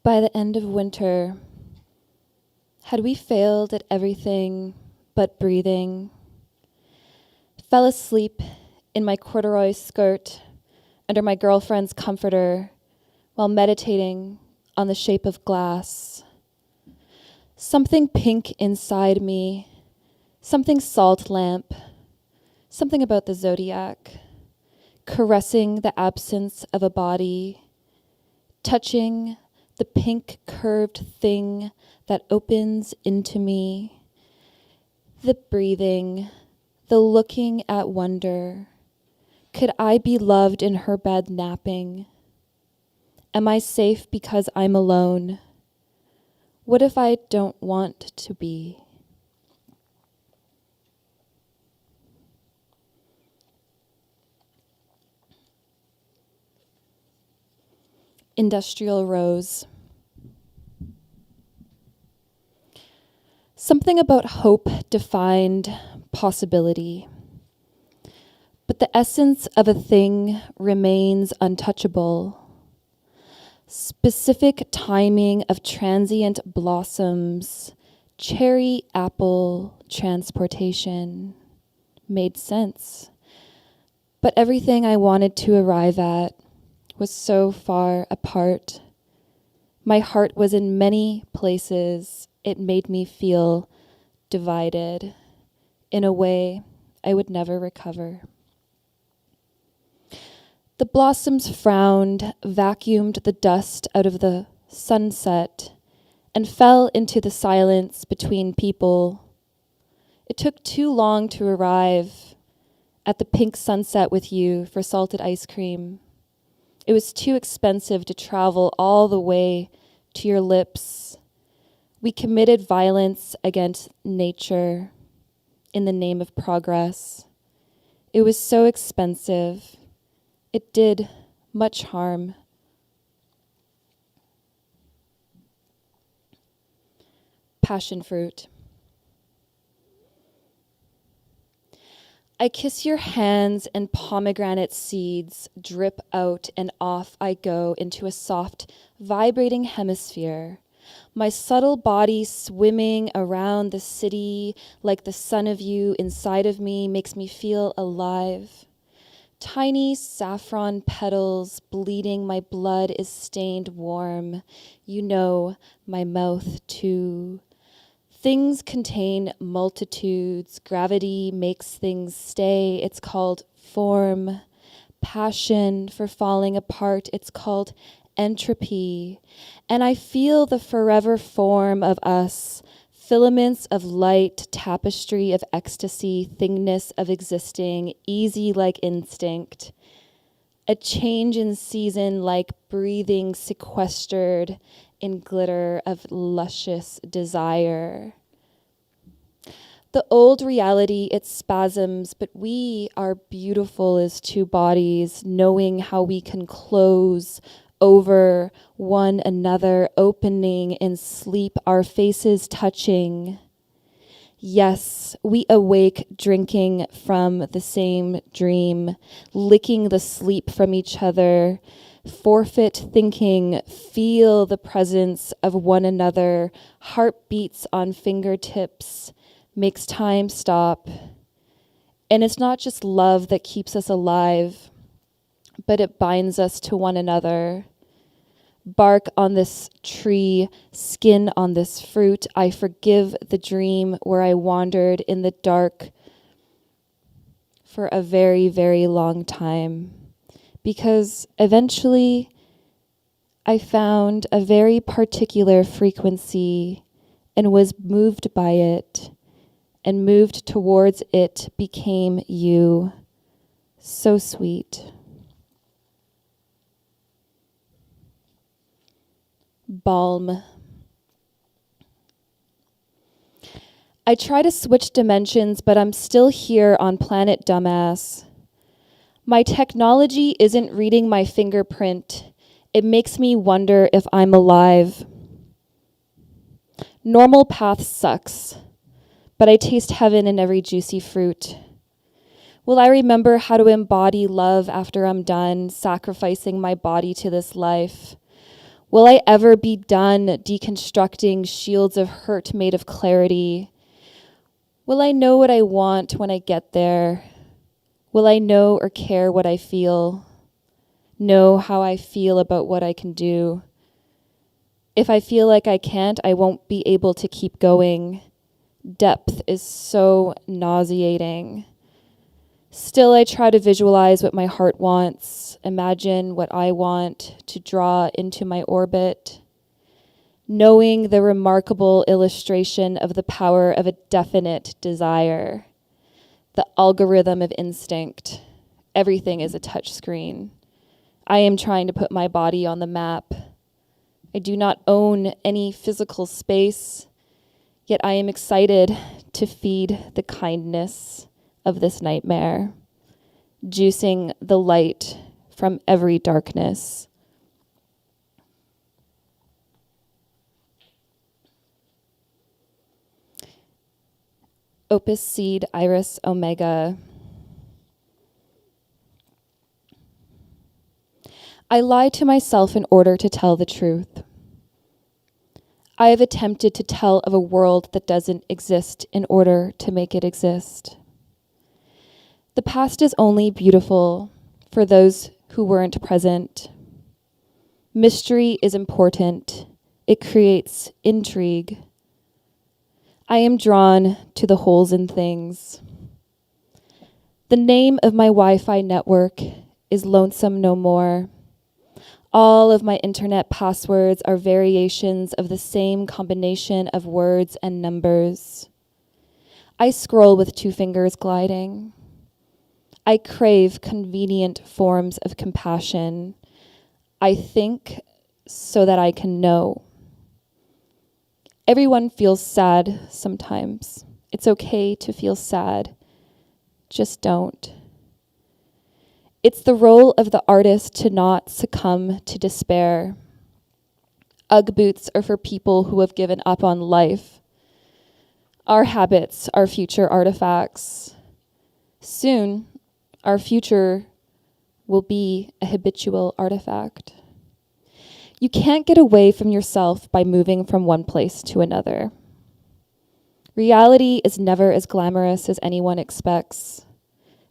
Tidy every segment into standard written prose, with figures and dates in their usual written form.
By the end of winter, had we failed at everything but breathing? Fell asleep in my corduroy skirt under my girlfriend's comforter while meditating on the shape of glass. Something pink inside me, something salt lamp, something about the zodiac, caressing the absence of a body, touching the pink curved thing that opens into me, the breathing, the looking at wonder. Could I be loved in her bed napping? Am I safe because I'm alone? What if I don't want to be? Industrial Rose. Something about hope defined possibility. But the essence of a thing remains untouchable. Specific timing of transient blossoms, cherry apple transportation made sense. But everything I wanted to arrive at was so far apart. My heart was in many places. It made me feel divided in a way I would never recover. The blossoms frowned, vacuumed the dust out of the sunset, and fell into the silence between people. It took too long to arrive at the pink sunset with you for salted ice cream. It was too expensive to travel all the way to your lips. We committed violence against nature in the name of progress. It was so expensive. It did much harm. Passion fruit. I kiss your hands and pomegranate seeds drip out and off I go into a soft, vibrating hemisphere. My subtle body swimming around the city like the sun of you inside of me makes me feel alive. Tiny saffron petals bleeding, my blood is stained warm. You know my mouth too. Things contain multitudes. Gravity makes things stay. It's called form. Passion for falling apart. It's called entropy. And I feel the forever form of us. Filaments of light, tapestry of ecstasy, thingness of existing, easy like instinct. A change in season like breathing sequestered in glitter of luscious desire. The old reality, it spasms, but we are beautiful as two bodies, knowing how we can close over one another, opening in sleep, our faces touching. Yes, we awake drinking from the same dream, licking the sleep from each other, forfeit thinking, feel the presence of one another, heartbeats on fingertips, makes time stop. And it's not just love that keeps us alive, but it binds us to one another. Bark on this tree, skin on this fruit. I forgive the dream where I wandered in the dark for a very, very long time. Because eventually I found a very particular frequency and was moved by it, and moved towards it became you. So sweet. Balm. I try to switch dimensions, but I'm still here on planet Dumbass. My technology isn't reading my fingerprint. It makes me wonder if I'm alive. Normal path sucks, but I taste heaven in every juicy fruit. Will I remember how to embody love after I'm done sacrificing my body to this life? Will I ever be done deconstructing shields of hurt made of clarity? Will I know what I want when I get there? Will I know or care what I feel? Know how I feel about what I can do? If I feel like I can't, I won't be able to keep going. Depth is so nauseating. Still, I try to visualize what my heart wants, imagine what I want to draw into my orbit, knowing the remarkable illustration of the power of a definite desire, the algorithm of instinct. Everything is a touch screen. I am trying to put my body on the map. I do not own any physical space, yet I am excited to feed the kindness of this nightmare, juicing the light from every darkness. Opus Seed Iris Omega. I lie to myself in order to tell the truth. I have attempted to tell of a world that doesn't exist in order to make it exist. The past is only beautiful for those who weren't present. Mystery is important. It creates intrigue. I am drawn to the holes in things. The name of my Wi-Fi network is Lonesome No More. All of my internet passwords are variations of the same combination of words and numbers. I scroll with 2 fingers gliding. I crave convenient forms of compassion. I think so that I can know. Everyone feels sad sometimes. It's okay to feel sad. Just don't. It's the role of the artist to not succumb to despair. Ugg boots are for people who have given up on life. Our habits are future artifacts. Soon, our future will be a habitual artifact. You can't get away from yourself by moving from one place to another. Reality is never as glamorous as anyone expects.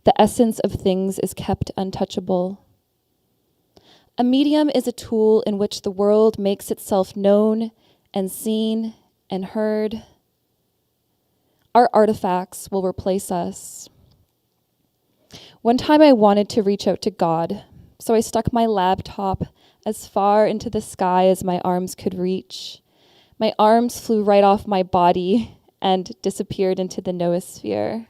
The essence of things is kept untouchable. A medium is a tool in which the world makes itself known and seen and heard. Our artifacts will replace us. One time I wanted to reach out to God, so I stuck my laptop as far into the sky as my arms could reach. My arms flew right off my body and disappeared into the noosphere.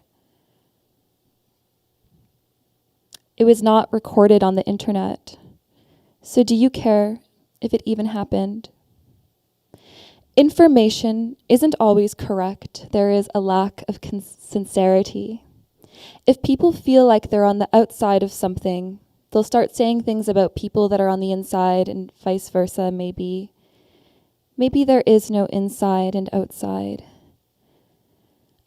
It was not recorded on the internet. So do you care if it even happened? Information isn't always correct. There is a lack of sincerity. If people feel like they're on the outside of something, they'll start saying things about people that are on the inside and vice versa, maybe. Maybe there is no inside and outside.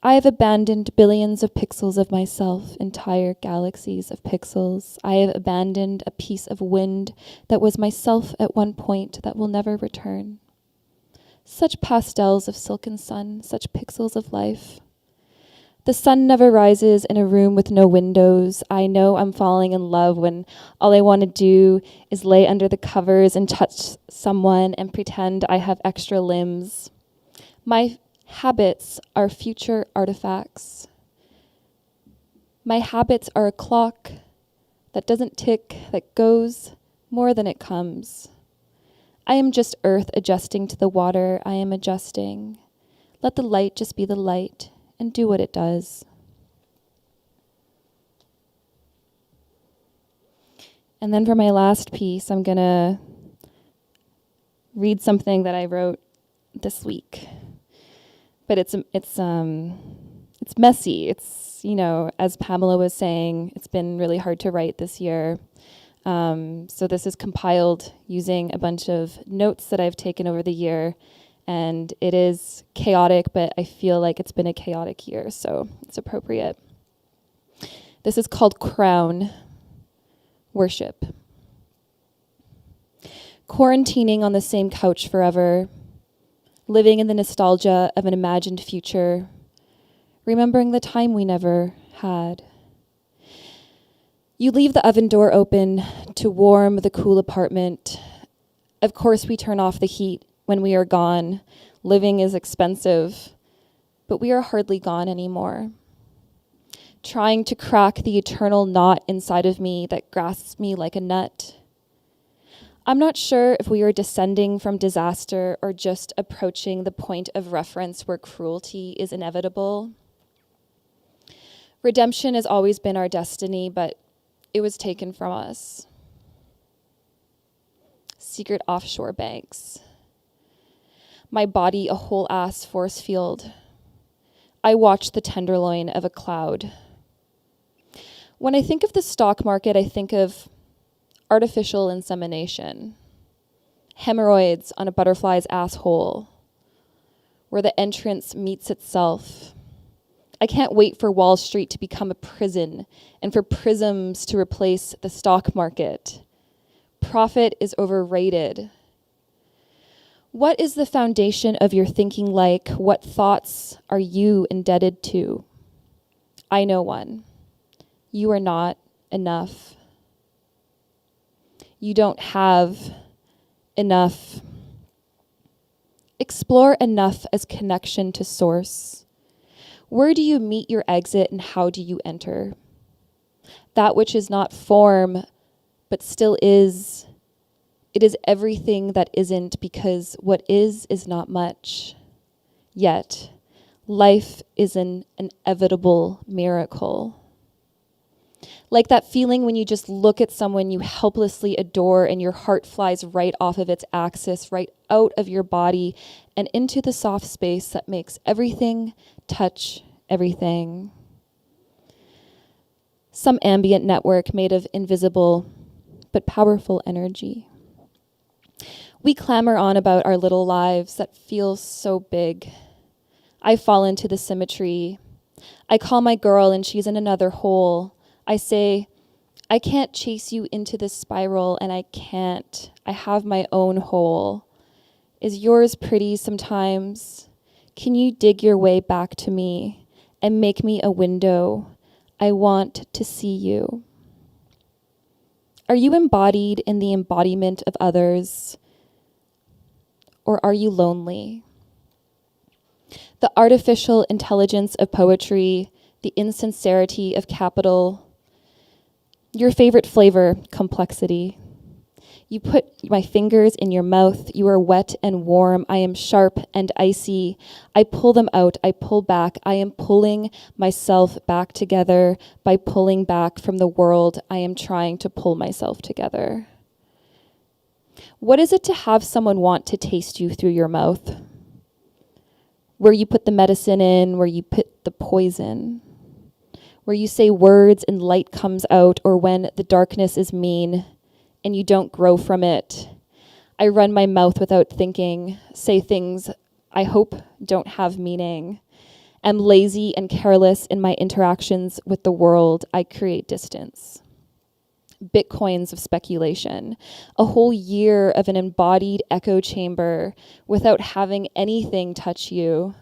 I have abandoned billions of pixels of myself, entire galaxies of pixels. I have abandoned a piece of wind that was myself at one point that will never return. Such pastels of silken sun, such pixels of life. The sun never rises in a room with no windows. I know I'm falling in love when all I want to do is lay under the covers and touch someone and pretend I have extra limbs. My habits are future artifacts. My habits are a clock that doesn't tick, that goes more than it comes. I am just earth adjusting to the water. I am adjusting. Let the light just be the light and do what it does. And then for my last piece, I'm gonna read something that I wrote this week. But it's messy. It's, as Pamela was saying, it's been really hard to write this year. So this is compiled using a bunch of notes that I've taken over the year, and it is chaotic, but I feel like it's been a chaotic year, so it's appropriate. This is called Crown Worship. Quarantining on the same couch forever, living in the nostalgia of an imagined future, remembering the time we never had. You leave the oven door open to warm the cool apartment. Of course, we turn off the heat when we are gone. Living is expensive, but we are hardly gone anymore. Trying to crack the eternal knot inside of me that grasps me like a nut. I'm not sure if we are descending from disaster or just approaching the point of reference where cruelty is inevitable. Redemption has always been our destiny, but it was taken from us. Secret offshore banks. My body a whole ass force field. I watch the tenderloin of a cloud. When I think of the stock market, I think of artificial insemination, hemorrhoids on a butterfly's asshole, where the entrance meets itself. I can't wait for Wall Street to become a prison and for prisms to replace the stock market. Profit is overrated. What is the foundation of your thinking like? What thoughts are you indebted to? I know one. You are not enough. You don't have enough. Explore enough as connection to source. Where do you meet your exit and how do you enter? That which is not form, but still is. It is everything that isn't, because what is not much. Yet, life is an inevitable miracle. Like that feeling when you just look at someone you helplessly adore and your heart flies right off of its axis, right out of your body and into the soft space that makes everything touch everything. Some ambient network made of invisible but powerful energy. We clamor on about our little lives that feel so big. I fall into the symmetry. I call my girl and she's in another hole. I say, I can't chase you into this spiral, and I can't. I have my own hole. Is yours pretty sometimes? Can you dig your way back to me and make me a window? I want to see you. Are you embodied in the embodiment of others? Or are you lonely? The artificial intelligence of poetry, the insincerity of capital. Your favorite flavor, complexity. You put my fingers in your mouth. You are wet and warm. I am sharp and icy. I pull them out. I pull back. I am pulling myself back together by pulling back from the world. I am trying to pull myself together. What is it to have someone want to taste you through your mouth? Where you put the medicine in, where you put the poison. Where you say words and light comes out, or when the darkness is mean and you don't grow from it. I run my mouth without thinking, say things I hope don't have meaning. Am lazy and careless in my interactions with the world. I create distance. Bitcoins of speculation, a whole year of an embodied echo chamber without having anything touch you.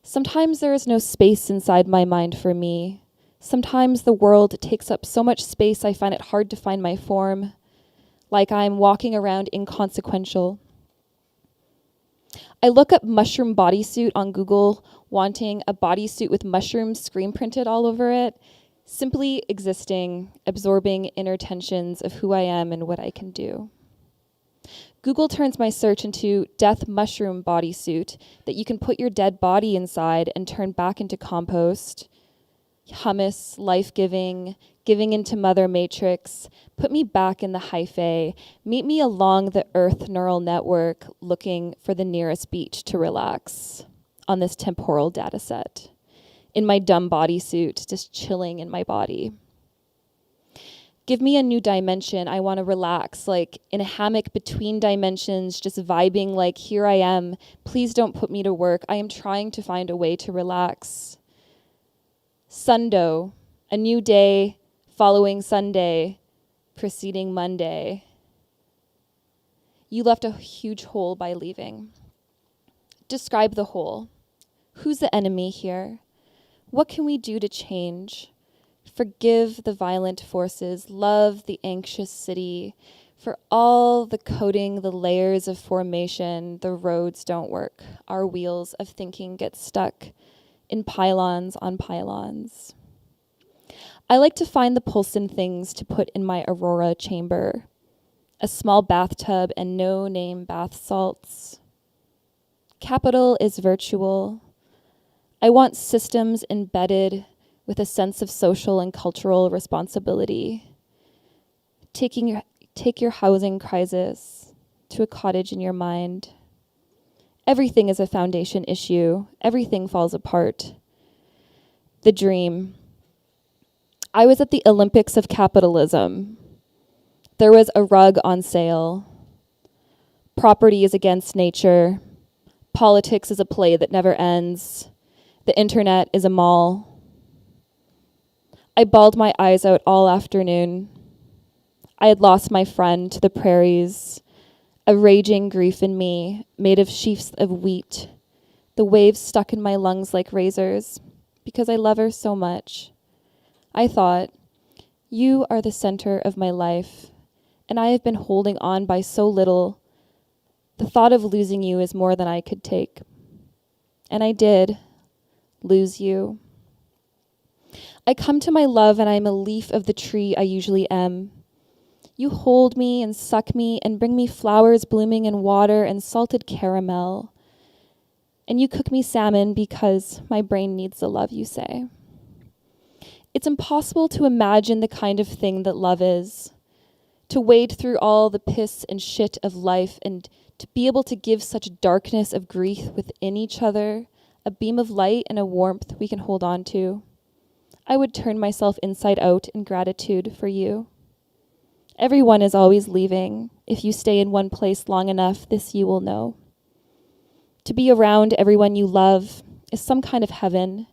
Sometimes there is no space inside my mind for me. Sometimes the world takes up so much space I find it hard to find my form, like I'm walking around inconsequential. I look up mushroom bodysuit on Google, wanting a bodysuit with mushrooms screen printed all over it, simply existing, absorbing inner tensions of who I am and what I can do. Google turns my search into death mushroom bodysuit that you can put your dead body inside and turn back into compost. Hummus, life-giving, giving into Mother Matrix. Put me back in the hyphae. Meet me along the Earth neural network looking for the nearest beach to relax on this temporal data set. In my dumb bodysuit, just chilling in my body. Give me a new dimension. I want to relax, like in a hammock between dimensions, just vibing like, here I am. Please don't put me to work. I am trying to find a way to relax. Sundo, a new day following Sunday, preceding Monday. You left a huge hole by leaving. Describe the hole. Who's the enemy here? What can we do to change? Forgive the violent forces, love the anxious city. For all the coding, the layers of formation, the roads don't work. Our wheels of thinking get stuck in pylons on pylons. I like to find the Poulsen things to put in my Aurora chamber. A small bathtub and no-name bath salts. Capital is virtual. I want systems embedded with a sense of social and cultural responsibility. Take your housing crisis to a cottage in your mind. Everything is a foundation issue. Everything falls apart. The dream. I was at the Olympics of capitalism. There was a rug on sale. Property is against nature. Politics is a play that never ends. The internet is a mall. I bawled my eyes out all afternoon. I had lost my friend to the prairies, a raging grief in me, made of sheaves of wheat. The waves stuck in my lungs like razors, because I love her so much. I thought, you are the center of my life, and I have been holding on by so little. The thought of losing you is more than I could take. And I did lose you. I come to my love and I am a leaf of the tree I usually am. You hold me and suck me and bring me flowers blooming in water and salted caramel. And you cook me salmon because my brain needs the love you say. It's impossible to imagine the kind of thing that love is. To wade through all the piss and shit of life and to be able to give such darkness of grief within each other, a beam of light and a warmth we can hold on to. I would turn myself inside out in gratitude for you. Everyone is always leaving. If you stay in one place long enough, this you will know. To be around everyone you love is some kind of heaven.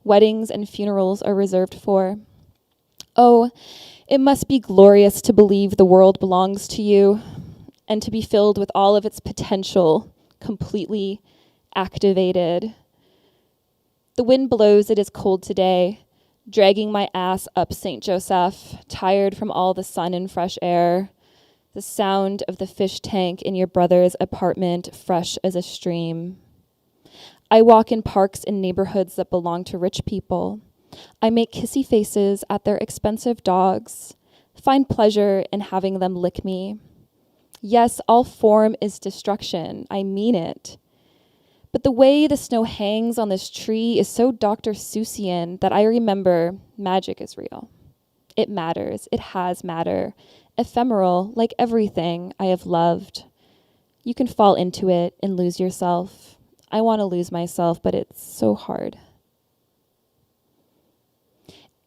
Weddings and funerals are reserved for. Oh, it must be glorious to believe the world belongs to you and to be filled with all of its potential, completely activated. The wind blows, it is cold today, dragging my ass up St. Joseph, tired from all the sun and fresh air, the sound of the fish tank in your brother's apartment, fresh as a stream. I walk in parks in neighborhoods that belong to rich people. I make kissy faces at their expensive dogs, find pleasure in having them lick me. Yes, all form is destruction. I mean it. But the way the snow hangs on this tree is so Dr. Seussian that I remember magic is real. It matters. It has matter. Ephemeral, like everything I have loved. You can fall into it and lose yourself. I want to lose myself, but it's so hard.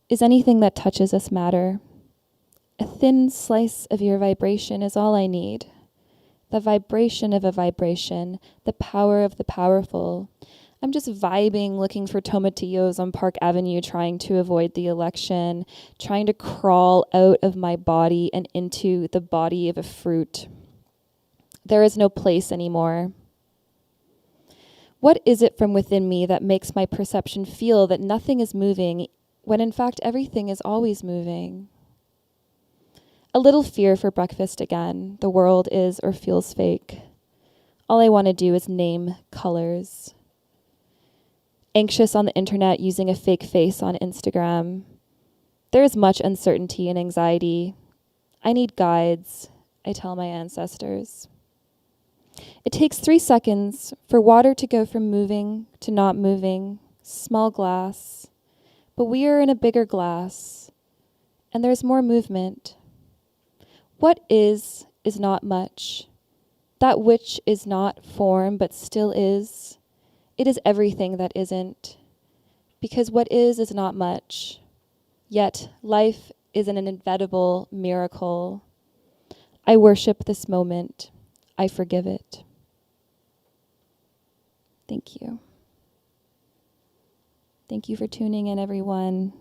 Is anything that touches us matter? A thin slice of your vibration is all I need. The vibration of a vibration, the power of the powerful. I'm just vibing, looking for tomatillos on Park Avenue, trying to avoid the election, trying to crawl out of my body and into the body of a fruit. There is no place anymore. What is it from within me that makes my perception feel that nothing is moving, when in fact everything is always moving? A little fear for breakfast again. The world is or feels fake. All I want to do is name colors. Anxious on the internet using a fake face on Instagram. There is much uncertainty and anxiety. I need guides, I tell my ancestors. It takes 3 seconds for water to go from moving to not moving. Small glass. But we are in a bigger glass. And there's more movement. What is not much. That which is not form, but still is. It is everything that isn't. Because what is not much. Yet life is an inevitable miracle. I worship this moment. I forgive it. Thank you. Thank you for tuning in, everyone.